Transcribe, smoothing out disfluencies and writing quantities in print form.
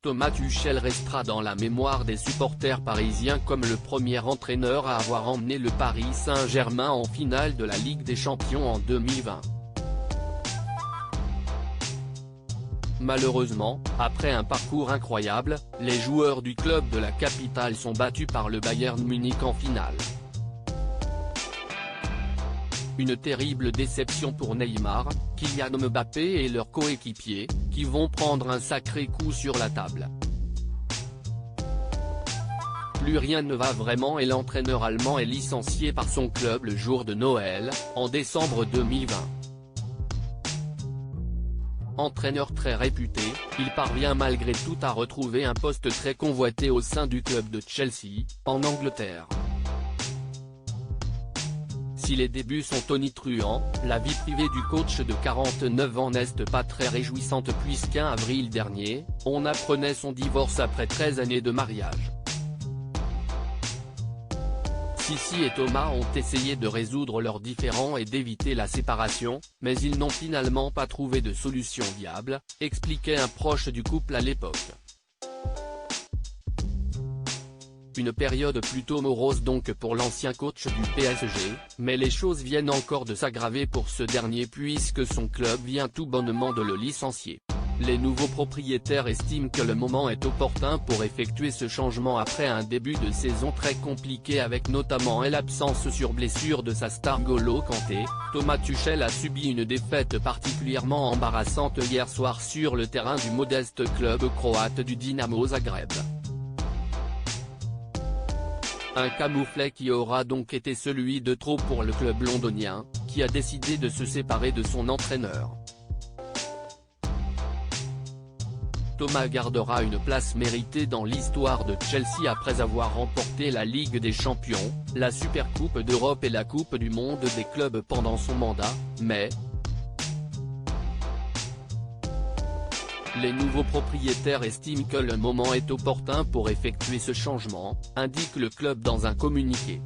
Thomas Tuchel restera dans la mémoire des supporters parisiens comme le premier entraîneur à avoir emmené le Paris Saint-Germain en finale de la Ligue des Champions en 2020. Malheureusement, après un parcours incroyable, les joueurs du club de la capitale sont battus par le Bayern Munich en finale. Une terrible déception pour Neymar, Kylian Mbappé et leurs coéquipiers, qui vont prendre un sacré coup sur la table. Plus rien ne va vraiment et l'entraîneur allemand est licencié par son club le jour de Noël, en décembre 2020. Entraîneur très réputé, il parvient malgré tout à retrouver un poste très convoité au sein du club de Chelsea, en Angleterre. Si les débuts sont tonitruants, la vie privée du coach de 49 ans n'est pas très réjouissante puisqu'en avril dernier, on apprenait son divorce après 13 années de mariage. Sissi et Thomas ont essayé de résoudre leurs différends et d'éviter la séparation, mais ils n'ont finalement pas trouvé de solution viable, expliquait un proche du couple à l'époque. Une période plutôt morose donc pour l'ancien coach du PSG, mais les choses viennent encore de s'aggraver pour ce dernier puisque son club vient tout bonnement de le licencier. Les nouveaux propriétaires estiment que le moment est opportun pour effectuer ce changement après un début de saison très compliqué avec notamment l'absence sur blessure de sa star N'Golo Kanté. Thomas Tuchel a subi une défaite particulièrement embarrassante hier soir sur le terrain du modeste club croate du Dinamo Zagreb. Un camouflet qui aura donc été celui de trop pour le club londonien, qui a décidé de se séparer de son entraîneur. Thomas gardera une place méritée dans l'histoire de Chelsea après avoir remporté la Ligue des Champions, la Supercoupe d'Europe et la Coupe du Monde des clubs pendant son mandat, mais les nouveaux propriétaires estiment que le moment est opportun pour effectuer ce changement, indique le club dans un communiqué.